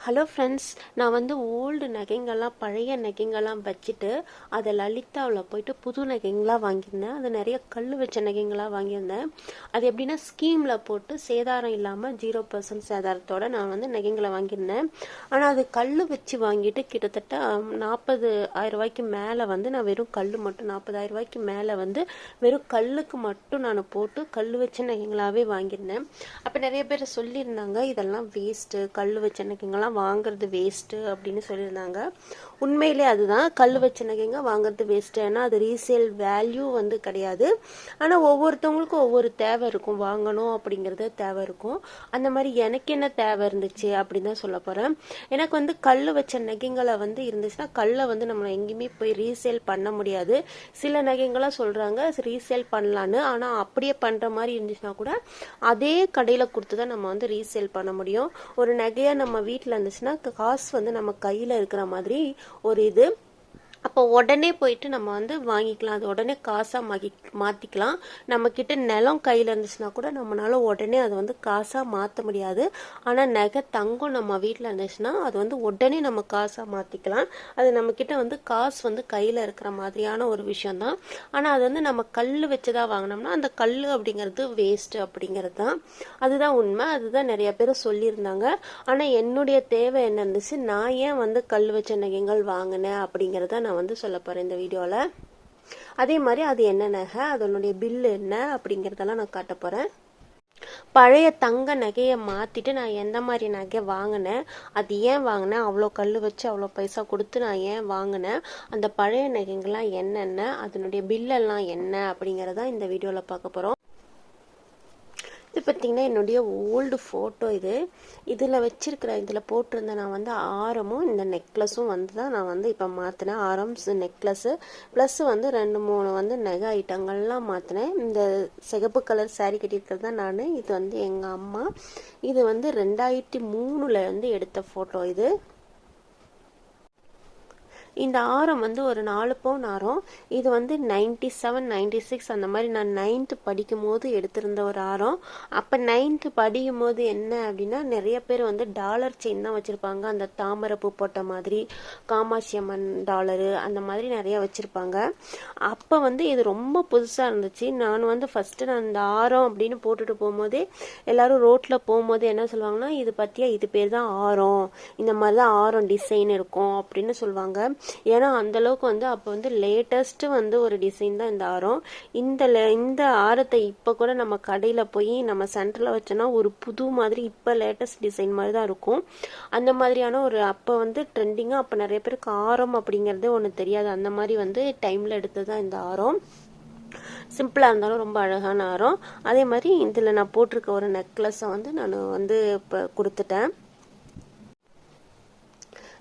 Hello friends, நான் வந்து old நகைங்கள்லாம் பழைய நகைங்கள்லாம் வச்சுட்டு அதை லலிதாவில் போயிட்டு புது நகைங்களாக வாங்கியிருந்தேன். அது நிறைய கல் வச்ச நகைங்களாக வாங்கியிருந்தேன். அது எப்படின்னா ஸ்கீமில் போட்டு சேதாரம் இல்லாமல் 0% சேதாரத்தோடு நான் வந்து நகைங்களை வாங்கியிருந்தேன். ஆனால் அது கல் வச்சு வாங்கிட்டு கிட்டத்தட்ட 40,000 ரூபாய்க்கு மேலே வந்து நான் வெறும் கல் மட்டும் 40,000 ரூபாய்க்கு மேலே வந்து வெறும் கல்லுக்கு மட்டும் நான் போட்டு கல் வச்ச நகைங்களாகவே வாங்கியிருந்தேன். அப்போ நிறைய பேர் சொல்லியிருந்தாங்க இதெல்லாம் வேஸ்ட்டு, கல் வச்ச நகைங்கள்லாம் வாங்குறது வேஸ்ட்டு அப்படின்னு சொல்லியிருந்தாங்க. உண்மையிலே அதுதான், கல் வச்ச நகைங்க வாங்குறது வேஸ்ட்டு. ஏன்னா அது ரீசேல் வேல்யூ வந்து கிடையாது. ஆனால் ஒவ்வொருத்தவங்களுக்கும் ஒவ்வொரு தேவை இருக்கும், வாங்கணும் அப்படிங்கிறது தேவை இருக்கும். அந்த மாதிரி எனக்கு என்ன தேவை இருந்துச்சு அப்படின்னு தான் சொல்ல போகிறேன். எனக்கு வந்து கல் வச்ச நகைங்களை வந்து இருந்துச்சுன்னா கல்லை வந்து நம்ம எங்கேயுமே போய் ரீசேல் பண்ண முடியாது. சில நகைங்களாம் சொல்கிறாங்க ரீசேல் பண்ணலான்னு, ஆனால் அப்படியே பண்ணுற மாதிரி இருந்துச்சுன்னா கூட அதே கடையில் கொடுத்து தான் நம்ம வந்து ரீசேல் பண்ண முடியும். ஒரு நகையை நம்ம வீட்டில் இருந்துச்சுன்னா காசு வந்து நம்ம கையில் இருக்கிற மாதிரி ஒரு இது. அப்போ உடனே போயிட்டு நம்ம வந்து வாங்கிக்கலாம், அது உடனே காசாக மாற்றிக்கலாம். நம்மக்கிட்ட நிலம் கையில் இருந்துச்சுன்னா கூட நம்மளால உடனே அதை வந்து காசாக மாற்ற முடியாது. ஆனால் நகை தங்கம் நம்ம வீட்டில் இருந்துச்சுன்னா அது வந்து உடனே நம்ம காசாக மாற்றிக்கலாம். அது நம்மக்கிட்ட வந்து காசு வந்து கையில் இருக்கிற மாதிரியான ஒரு விஷயந்தான். ஆனால் அது வந்து நம்ம கல் வச்சுதான் வாங்கினோம்னா அந்த கல் அப்படிங்கிறது வேஸ்ட்டு அப்படிங்கிறது தான். அதுதான் உண்மை. அதுதான் நிறைய பேர் சொல்லியிருந்தாங்க. ஆனால் என்னுடைய தேவை என்ன இருந்துச்சு, நான் ஏன் வந்து கல் வச்ச நகைகள் வாங்கினேன் அப்படிங்கிறத நான் வந்து சொல்ல போகிறேன் இந்த வீடியோவில். அதே மாதிரி அது என்ன நகை, அதனுடைய பில்லு என்ன அப்படிங்கிறதெல்லாம் நான் காட்ட போகிறேன். பழைய தங்க நகையை மாற்றிட்டு நான் எந்த மாதிரி நகை வாங்கினேன், அது ஏன் வாங்கினேன், அவ்வளோ கல் வச்சு அவ்வளோ பைசா கொடுத்து நான் ஏன் வாங்கினேன், அந்த பழைய நகைங்கள்லாம் என்னென்ன, அதனுடைய பில்லெல்லாம் என்ன அப்படிங்கிறத இந்த வீடியோவில் பார்க்க போகிறோம். இது பார்த்திங்கன்னா என்னுடைய ஓல்டு ஃபோட்டோ. இதில் வச்சுருக்கிற இதில் போட்டிருந்த நான் வந்து ஆரமும் இந்த நெக்லஸும் வந்து தான் நான் வந்து இப்போ மாற்றினேன். ஆரம்ஸ் நெக்லஸ்ஸு ப்ளஸ் வந்து 2-3 வந்து நகை ஐட்டங்கள்லாம் மாற்றினேன். இந்த சிகப்பு கலர் சாரீ கட்டியிருக்கிறது தான் நான். இது வந்து எங்கள் அம்மா. இது வந்து 2003 வந்து எடுத்த ஃபோட்டோ. இந்த ஆரம் வந்து ஒரு 4 பவுன் ஆரம். இது வந்து 97, 96 அந்த மாதிரி நான் 9th படிக்கும் போது எடுத்திருந்த ஒரு ஆரம். அப்போ 9th படிக்கும் போது என்ன அப்படின்னா நிறைய பேர் வந்து டாலர் செயின் தான் வச்சுருப்பாங்க. அந்த தாமரைப்பூ போட்ட மாதிரி, காமாட்சி அம்மன் டாலரு அந்த மாதிரி நிறைய வச்சுருப்பாங்க. அப்போ வந்து இது ரொம்ப புதுசாக இருந்துச்சு. நான் வந்து ஃபஸ்ட்டு நான் இந்த ஆரம் அப்படின்னு போட்டுட்டு போகும்போதே எல்லாரும் ரோட்டில் போகும்போது என்ன சொல்லுவாங்கன்னா, இது பற்றியா, இது பேர் தான் ஆரம், இந்த மாதிரி தான் ஆரம் டிசைன் இருக்கும் அப்படின்னு சொல்லுவாங்க. ஏன்னா அந்தளவுக்கு வந்து அப்போ வந்து லேட்டஸ்ட்டு வந்து ஒரு டிசைன் தான் இந்த ஆரம். இந்த ஆரத்தை இப்போ கூட நம்ம கடையில் போய் நம்ம சென்டரில் வச்சோன்னா ஒரு புது மாதிரி இப்போ லேட்டஸ்ட் டிசைன் மாதிரி தான் இருக்கும். அந்த மாதிரியான ஒரு அப்போ வந்து ட்ரெண்டிங்காக, அப்போ நிறைய பேருக்கு ஆரம் அப்படிங்கிறதே ஒன்று தெரியாது. அந்த மாதிரி வந்து டைமில் எடுத்தது தான் இந்த ஆரம். சிம்பிளாக இருந்தாலும் ரொம்ப அழகான ஆரம். அதே மாதிரி இதில் நான் போட்டிருக்க ஒரு நெக்லஸை வந்து நான் வந்து இப்போ கொடுத்துட்டேன்.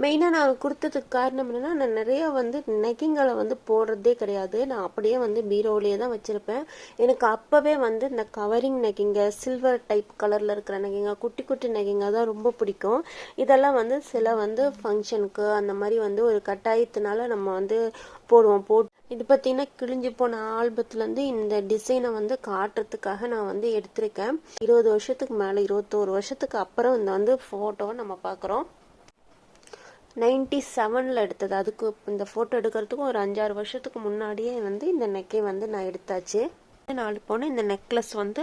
மெயினாக நான் கொடுத்ததுக்கு காரணம் என்னென்னா, நான் நிறைய வந்து நெகிங்களை வந்து போடுறதே கிடையாது. நான் அப்படியே வந்து பீரோவிலேயே தான் வச்சுருப்பேன். எனக்கு அப்போவே வந்து இந்த கவரிங் நெகிங்க, சில்வர் டைப் கலரில் இருக்கிற நெகிங்க, குட்டி குட்டி நெகிங்க தான் ரொம்ப பிடிக்கும். இதெல்லாம் வந்து சில வந்து ஃபங்க்ஷனுக்கு அந்த மாதிரி வந்து ஒரு கட்டாயத்தினால நம்ம வந்து போடுவோம். இது பார்த்தீங்கன்னா கிழிஞ்சு போன ஆல்பத்துலேருந்து இந்த டிசைனை வந்து காட்டுறதுக்காக நான் வந்து எடுத்திருக்கேன். 20 வருஷத்துக்கு மேலே, 21 வருஷத்துக்கு அப்புறம் இந்த வந்து ஃபோட்டோவை நம்ம பார்க்குறோம். 97 எடுத்தது. அதுக்கு இந்த ஃபோட்டோ எடுக்கிறதுக்கும் ஒரு 5-6 வருஷத்துக்கு முன்னாடியே வந்து இந்த நெக்கை வந்து நான் எடுத்தாச்சு. 4 பவுன். இந்த நெக்லஸ் வந்து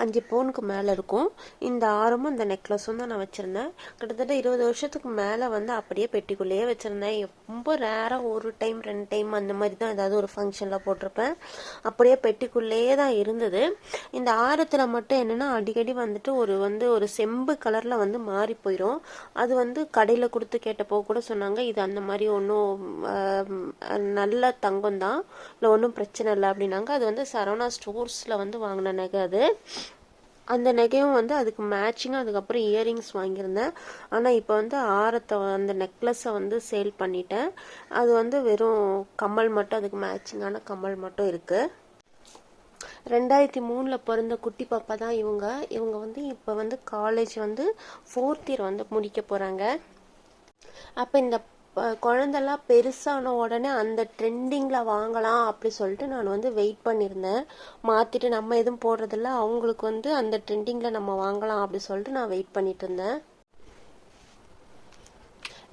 5 பவுனுக்கு மேலே இருக்கும். இந்த ஆரமும் இந்த நெக்லஸும் தான் நான் வச்சுருந்தேன். கிட்டத்தட்ட 20 வருஷத்துக்கு மேலே வந்து அப்படியே பெட்டிக்குள்ளேயே வச்சுருந்தேன். ரொம்ப ரேராக ஒரு டைம் 2 டைம் அந்த மாதிரி தான் ஏதாவது ஒரு ஃபங்க்ஷனில் போட்டிருப்பேன். அப்படியே பெட்டிக்குள்ளேயே தான் இருந்தது. இந்த ஆரத்தில் மட்டும் என்னென்னா அடிக்கடி வந்துட்டு ஒரு செம்பு கலரில் வந்து மாறி போயிடும். அது வந்து கடையில் கொடுத்து கேட்டப்போ கூட சொன்னாங்க, இது அந்த மாதிரி ஒன்றும் நல்ல தங்கம் தான், இல்லை ஒன்றும் பிரச்சனை இல்லை அப்படின்னாங்க. அது வந்து சரவணா ஸ்டோர்ஸில் வந்து வாங்கின நகை அது. அந்த நகையும் வந்து அதுக்கு மேட்சிங்காக அதுக்கப்புறம் இயரிங்ஸ் வாங்கியிருந்தேன். ஆனால் இப்போ வந்து ஆரத்தை அந்த நெக்லஸை வந்து சேல் பண்ணிட்டேன். அது வந்து வெறும் கம்மல் மட்டும், அதுக்கு மேட்சிங்கான கம்மல் மட்டும் இருக்குது. 2003 பிறந்த குட்டி பாப்பா தான் இவங்க வந்து இப்போ வந்து காலேஜ் வந்து 4th இயர் வந்து முடிக்க போகிறாங்க. அப்போ இந்த குழந்தெல்லாம் பெருசான உடனே அந்த ட்ரெண்டிங்கில் வாங்கலாம் அப்படி சொல்லிட்டு நான் வந்து வெயிட் பண்ணியிருந்தேன். மாற்றிட்டு நம்ம எதுவும் போடுறதில்ல, அவங்களுக்கு வந்து அந்த ட்ரெண்டிங்கில் நம்ம வாங்கலாம் அப்படி சொல்லிட்டு நான் வெயிட் பண்ணிட்டு இருந்தேன்.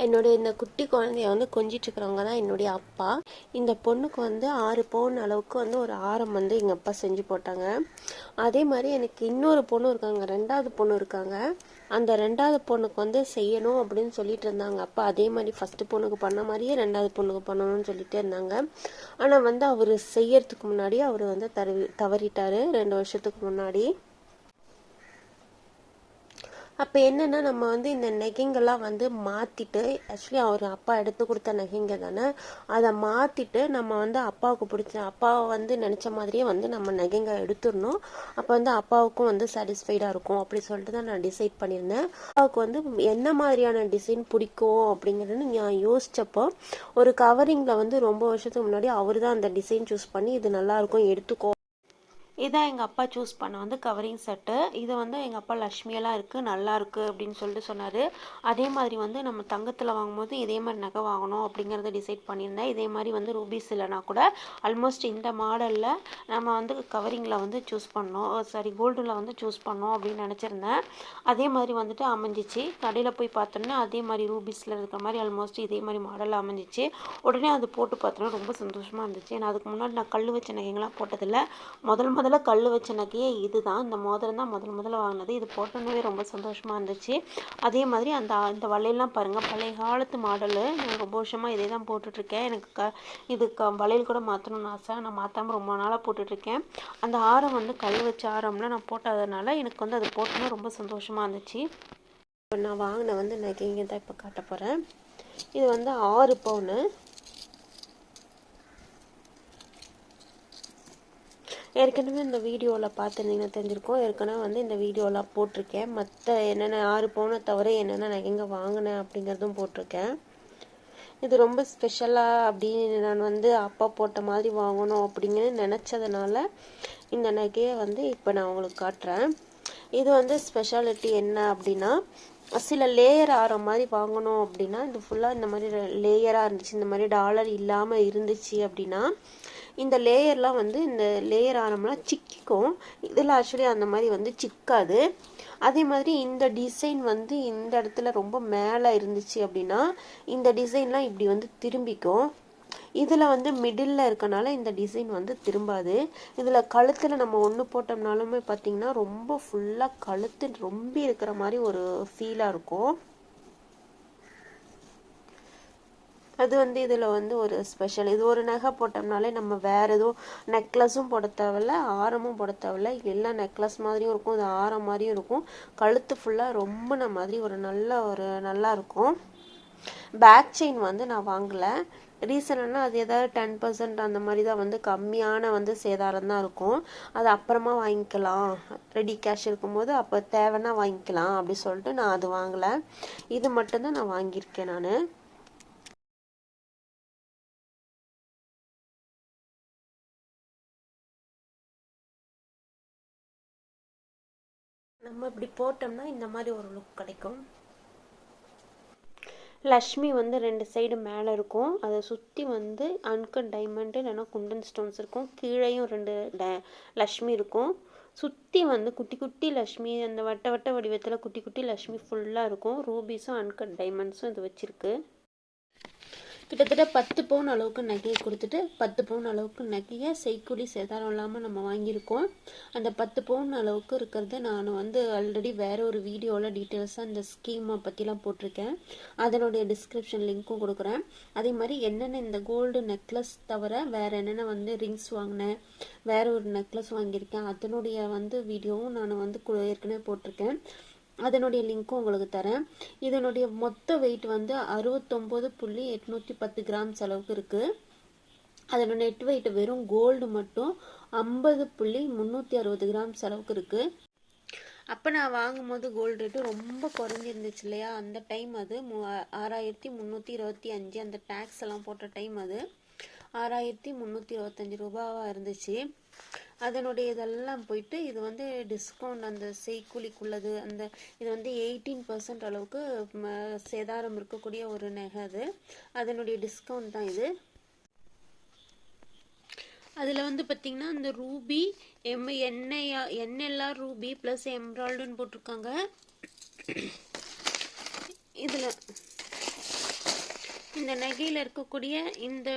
என்னுடைய இந்த குட்டி குழந்தைய வந்து கொஞ்சிட்டு இருக்கிறவங்க தான் என்னுடைய அப்பா. இந்த பொண்ணுக்கு வந்து 6 பவுன் அளவுக்கு வந்து ஒரு ஆரம் வந்து எங்கள் அப்பா செஞ்சு போட்டாங்க. அதே மாதிரி எனக்கு இன்னொரு பொண்ணு இருக்காங்க, 2வது பொண்ணு இருக்காங்க. அந்த 2வது பொண்ணுக்கு வந்து செய்யணும் அப்படின்னு சொல்லிட்டு இருந்தாங்க அப்பா. அதே மாதிரி ஃபஸ்ட்டு பொண்ணுக்கு பண்ண மாதிரியே 2வது பொண்ணுக்கு பண்ணணும்னு சொல்லிட்டே இருந்தாங்க. ஆனால் வந்து அவர் செய்யறதுக்கு முன்னாடி அவர் வந்து தவறிட்டார் 2 வருஷத்துக்கு முன்னாடி. அப்போ என்னென்னா நம்ம வந்து இந்த நெகைங்கெல்லாம் வந்து மாற்றிட்டு, ஆக்சுவலி அவர் அப்பா எடுத்து கொடுத்த நெகைங்க தானே, அதை மாற்றிட்டு நம்ம வந்து அப்பாவுக்கு பிடிச்ச அப்பாவை வந்து நினச்ச மாதிரியே வந்து நம்ம நெகைங்க எடுத்துடணும். அப்போ வந்து அப்பாவுக்கும் வந்து சாட்டிஸ்ஃபைடாக இருக்கும் அப்படி சொல்லிட்டு தான் நான் டிசைட் பண்ணியிருந்தேன். அப்பாவுக்கு வந்து என்ன மாதிரியான டிசைன் பிடிக்கும் அப்படிங்கிறது நான் யோசித்தப்போ, ஒரு கவரிங்கில் வந்து ரொம்ப வருஷத்துக்கு முன்னாடி அவர் தான் அந்த டிசைன் சூஸ் பண்ணி இது நல்லாயிருக்கும் எடுத்துக்கோ, இதான் எங்கள் அப்பா சூஸ் பண்ண வந்து கவரிங் செட்டு. இது வந்து எங்கள் அப்பா லக்ஷ்மியெல்லாம் இருக்குது, நல்லா இருக்குது அப்படின்னு சொல்லிட்டு சொன்னார். அதே மாதிரி வந்து நம்ம தங்கத்தில் வாங்கும்போது இதே மாதிரி நகை வாங்கணும் அப்படிங்கிறத டிசைட் பண்ணியிருந்தேன். இதே மாதிரி வந்து ரூபீஸ் இல்லைனா கூட ஆல்மோஸ்ட் இந்த மாடலில் நம்ம வந்து கவரிங்கில் வந்து சூஸ் பண்ணோம், கோல்டில் வந்து சூஸ் பண்ணோம் அப்படின்னு நினச்சிருந்தேன். அதே மாதிரி வந்துட்டு அமைஞ்சிச்சு. கடையில் போய் பார்த்தோன்னா அதே மாதிரி ரூபீஸில் இருக்கிற மாதிரி ஆல்மோஸ்ட் இதே மாதிரி மாடலில் அமைஞ்சிச்சு. உடனே அது போட்டு பார்த்தோன்னா ரொம்ப சந்தோஷமாக இருந்துச்சு. ஏன்னா அதுக்கு முன்னாடி நான் கல் வச்ச நகைங்களாம் போட்டதில்லை. முதல்ல கல் வச்ச நகையே இது தான். இந்த மோதிரம் தான் முதல்ல வாங்கினது. இது போட்டோன்னே ரொம்ப சந்தோஷமாக இருந்துச்சு. அதே மாதிரி அந்த வளையல்லாம் பாருங்கள், பழைய காலத்து மாடலு. நான் ரொம்ப வருஷமாக இதே தான் போட்டுட்ருக்கேன். எனக்கு இது வளையல் கூட மாற்றணும்னு ஆசை. நான் மாற்றாமல் ரொம்ப நாளாக போட்டுட்ருக்கேன். அந்த ஆரம் வந்து கல் வச்ச ஆரம்லாம் நான் போட்டதுனால எனக்கு வந்து அது போட்டோன்னா ரொம்ப சந்தோஷமாக இருந்துச்சு. இப்போ நான் வாங்கின வந்து நகைங்க தான் இப்போ காட்ட போகிறேன். இது வந்து 6 பவுனு. ஏற்கனவே இந்த வீடியோவில் பார்த்துருந்தீங்கன்னா தெரிஞ்சிருக்கோம். ஏற்கனவே வந்து இந்த வீடியோலாம் போட்டிருக்கேன். மற்ற என்னென்ன 6 பவுனை தவிர என்னென்ன நகைங்க வாங்கினேன் அப்படிங்கிறதும் போட்டிருக்கேன். இது ரொம்ப ஸ்பெஷலாக அப்படின்னு நான் வந்து அப்பா போட்ட மாதிரி வாங்கணும் அப்படிங்கிற நினச்சதுனால இந்த நகையை வந்து இப்போ நான் உங்களுக்கு காட்டுறேன். இது வந்து ஸ்பெஷாலிட்டி என்ன அப்படின்னா, சில லேயர் ஆகிற மாதிரி வாங்கணும் அப்படின்னா, இது ஃபுல்லாக இந்த மாதிரி லேயராக இருந்துச்சு, இந்த மாதிரி டாலர் இல்லாமல் இருந்துச்சு அப்படின்னா இந்த லேயர்லாம் வந்து இந்த லேயர் ஆரம்லாம் சிக்கிக்கும். இதில் ஆக்சுவலி அந்த மாதிரி வந்து சிக்காது. அதே மாதிரி இந்த டிசைன் வந்து இந்த இடத்துல ரொம்ப மேலே இருந்துச்சு அப்படின்னா இந்த டிசைன்லாம் இப்படி வந்து திரும்பிக்கும். இதில் வந்து மிடில் இருக்கனால இந்த டிசைன் வந்து திரும்பாது. இதில் கழுத்தில் நம்ம ஒன்று போட்டோம்னாலுமே பார்த்திங்கன்னா ரொம்ப ஃபுல்லாக கழுத்து ரொம்ப இருக்கிற மாதிரி ஒரு ஃபீலாக இருக்கும். அது வந்து இதில் வந்து ஒரு ஸ்பெஷல். இது ஒரு நகை போட்டோம்னாலே நம்ம வேறு எதுவும் நெக்லஸும் போட தேவையில்ல, ஆரமும் போட தேவையில்ல. எல்லாம் நெக்லஸ் மாதிரியும் இருக்கும், இது ஆரம் மாதிரியும் இருக்கும். கழுத்து ஃபுல்லாக ரொம்ப மாதிரி ஒரு நல்லா இருக்கும். பேக் செயின் வந்து நான் வாங்கலை. ரீசன்னா அது ஏதாவது 10% அந்த மாதிரி தான் வந்து கம்மியான வந்து சேதாரம் தான் இருக்கும். அது அப்புறமா வாங்கிக்கலாம், ரெடி கேஷ் இருக்கும்போது அப்போ தேவைன்னா வாங்கிக்கலாம் அப்படி சொல்லிட்டு நான் அது வாங்கலை. இது மட்டும்தான் நான் வாங்கியிருக்கேன் நான். நம்ம இப்படி போட்டோம்னா இந்த மாதிரி ஒரு லுக் கிடைக்கும். லக்ஷ்மி வந்து 2 சைடு மேலே இருக்கும். அதை சுற்றி வந்து அன்கட் டைமண்டு இல்லைன்னா குண்டன் ஸ்டோன்ஸ் இருக்கும். கீழேயும் 2 லக்ஷ்மி இருக்கும். சுற்றி வந்து குட்டி குட்டி லக்ஷ்மி, அந்த வட்ட வடிவத்தில் குட்டி குட்டி லக்ஷ்மி ஃபுல்லாக இருக்கும். ரூபீஸும் அன்கட் டைமண்ட்ஸும் இது வச்சுருக்கு. கிட்டத்தட்ட 10 பவுன் அளவுக்கு நகையை கொடுத்துட்டு 10 பவுன் அளவுக்கு நகையை செய்கூலி சேதாரம் இல்லாமல் நம்ம வாங்கியிருக்கோம். அந்த 10 பவுன் அளவுக்கு இருக்கிறத நான் வந்து ஆல்ரெடி வேறு ஒரு வீடியோவில் டீட்டெயில்ஸாக இந்த ஸ்கீமை பற்றிலாம் போட்டிருக்கேன். அதனுடைய டிஸ்கிரிப்ஷன் லிங்க்கும் கொடுக்குறேன். அதே மாதிரி என்னென்ன இந்த கோல்டு நெக்லஸ் தவிர வேறு என்னென்ன வந்து ரிங்ஸ் வாங்கினேன், வேறு ஒரு நெக்லஸ் வாங்கியிருக்கேன், அதனுடைய வந்து வீடியோவும் நான் வந்து ஏற்கனவே போட்டிருக்கேன். அதனுடைய லிங்க்கும் உங்களுக்கு தரேன். இதனுடைய மொத்த வெயிட் வந்து 69.810 கிராம்ஸ் அளவுக்கு இருக்குது. அதனோட நெட் வெயிட் வெறும் கோல்டு மட்டும் 50.360 கிராம்ஸ் அளவுக்கு இருக்குது. அப்போ நான் வாங்கும்போது கோல்டு ரேட்டு ரொம்ப குறைஞ்சிருந்துச்சு இல்லையா, அந்த டைம் அது 6325, அந்த டேக்ஸ் எல்லாம் போட்ட டைம் அது 6325 ரூபாவாக இருந்துச்சு. அதனுடைய இதெல்லாம் போயிட்டு இது வந்து டிஸ்கவுண்ட் அந்த செய்கூலிக்குள்ளது, அந்த இது வந்து 18% அளவுக்கு சேதாரம் இருக்கக்கூடிய ஒரு நகை அது. அதனுடைய டிஸ்கவுண்ட் தான் இது. அதில் வந்து பார்த்திங்கன்னா இந்த ரூபி என்எல்ஆர் ரூபி ப்ளஸ் எம்ராய்டுன்னு போட்டிருக்காங்க. இதில் இந்த நகையில் இருக்கக்கூடிய இந்த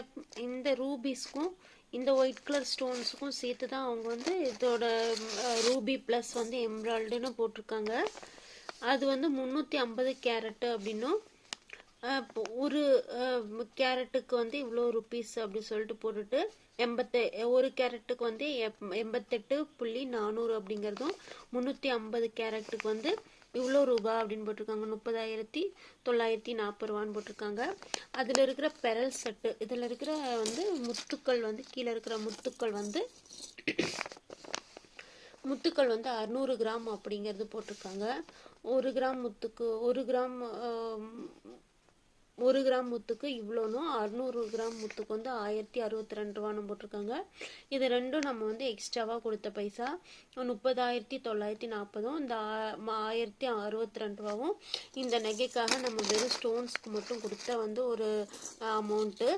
இந்த ரூபீஸ்க்கும் இந்த ஒயிட் கலர் ஸ்டோன்ஸுக்கும் சேர்த்து தான் அவங்க வந்து இதோட ரூபி ப்ளஸ் வந்து எம்ராய்டுன்னு போட்டிருக்காங்க. அது வந்து 350 கேரட்டு அப்படின்னும் ஒரு கேரட்டுக்கு வந்து இவ்வளோ ருபீஸ் அப்படி சொல்லிட்டு போட்டுட்டு ஒரு கேரட்டுக்கு வந்து 88.400 அப்படிங்கிறதும் 350 கேரட்டுக்கு வந்து இவ்வளோ ரூபா அப்படின்னு போட்டிருக்காங்க. 30,940 ரூபான்னு போட்டிருக்காங்க. அதில் இருக்கிற பெரல் செட்டு, இதில் இருக்கிற வந்து முத்துக்கள் வந்து கீழே இருக்கிற முத்துக்கள் வந்து 600 கிராம் அப்படிங்கிறது போட்டிருக்காங்க. 1 கிராம் முத்துக்கு 1 கிராம் முத்துக்கு இவ்வளோனும் 600 கிராம் முத்துக்கு வந்து 1062 ரூபான்னு போட்டிருக்காங்க. இது ரெண்டும் நம்ம வந்து எக்ஸ்ட்ராவாக கொடுத்த பைசா. 30,940 இந்த 1062 ரூபாவும் இந்த நகைக்காக நம்ம வெறும் ஸ்டோன்ஸ்க்கு மட்டும் கொடுத்த வந்து ஒரு அமௌண்ட்டு.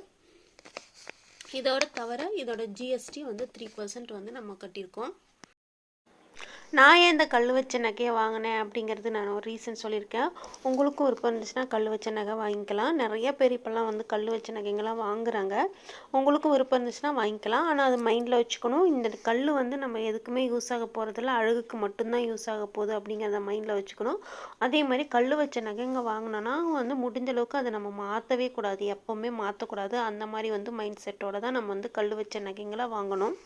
இதோட தவிர இதோட ஜிஎஸ்டி வந்து 3% வந்து நம்ம கட்டியிருக்கோம். நான் ஏன் இந்த கல் வச்ச நகையை வாங்கினேன் அப்படிங்கிறது நான் ஒரு ரீசன் சொல்லியிருக்கேன். உங்களுக்கும் விருப்பம் இருந்துச்சுன்னா கல் வச்ச நகை வாங்கிக்கலாம். நிறைய பேர் இப்போல்லாம் வந்து கல் வச்ச நகைங்கெல்லாம் வாங்குறாங்க. உங்களுக்கும் விருப்பம் இருந்துச்சுன்னா வாங்கிக்கலாம். ஆனால் அது மைண்டில் வச்சுக்கணும், இந்த கல் வந்து நம்ம எதுக்குமே யூஸ் ஆக போகிறதில்ல, அழகுக்கு மட்டும்தான் யூஸ் ஆக போகுது அப்படிங்கிறத மைண்டில் வச்சுக்கணும். அதே மாதிரி கல் வச்ச நகைங்க வாங்கினோன்னா வந்து முடிஞ்ச அளவுக்கு அதை நம்ம மாற்றவே கூடாது, எப்போவுமே மாற்றக்கூடாது. அந்த மாதிரி வந்து மைண்ட் செட்டோடு தான் நம்ம வந்து கல் வச்ச நகைங்களை வாங்கணும்.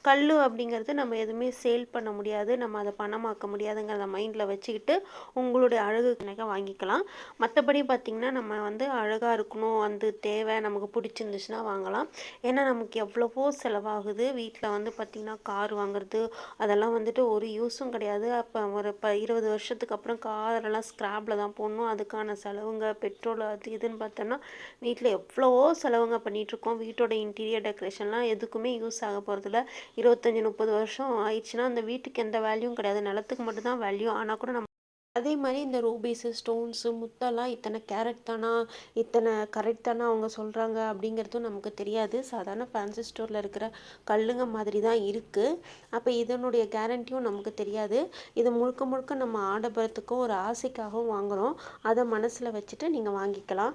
கல் அப்படிங்கிறது நம்ம எதுவுமே சேல் பண்ண முடியாது, நம்ம அதை பணமாக்க முடியாதுங்கிறத மைண்டில் வச்சுக்கிட்டு உங்களுடைய அழகு நகை வாங்கிக்கலாம். மற்றபடி பார்த்திங்கன்னா நம்ம வந்து அழகாக இருக்கணும், வந்து தேவை நமக்கு பிடிச்சிருந்துச்சுன்னா வாங்கலாம். ஏன்னா நமக்கு எவ்வளவோ செலவாகுது. வீட்டில் வந்து பார்த்திங்கன்னா கார் வாங்குறது அதெல்லாம் வந்துட்டு ஒரு யூஸும் கிடையாது. அப்போ ஒரு 20 வருஷத்துக்கு அப்புறம் காரெல்லாம் ஸ்க்ராப்பில் தான் போடணும். அதுக்கான செலவுங்க, பெட்ரோல், அது இதுன்னு பார்த்தோன்னா வீட்டில் எவ்வளவோ செலவுங்க பண்ணிகிட்ருக்கோம். வீட்டோட இன்டீரியர் டெக்கரேஷன்லாம் எதுக்குமே யூஸ் ஆக போகிறதில்ல. 25-30 வருஷம் ஆயிடுச்சுன்னா அந்த வீட்டுக்கு எந்த வேல்யூவும் கிடையாது, நிலத்துக்கு மட்டும்தான் வேல்யூ. ஆனால் கூட நம்ம அதே மாதிரி இந்த ரூபீஸு, ஸ்டோன்ஸு, முத்தெல்லாம் இத்தனை கேரட் தானா, இத்தனை கரெக்ட் தானா அவங்க சொல்கிறாங்க அப்படிங்கிறதும் நமக்கு தெரியாது. சாதாரண ஃபேன்சி ஸ்டோரில் இருக்கிற கல்லுங்க மாதிரி தான் இருக்குது. அப்போ இதனுடைய கேரண்டியும் நமக்கு தெரியாது. இது முழுக்க முழுக்க நம்ம ஆடம்பரத்துக்கும் ஒரு ஆசைக்காகவும் வாங்குகிறோம். அதை மனசில் வச்சுட்டு நீங்கள் வாங்கிக்கலாம்.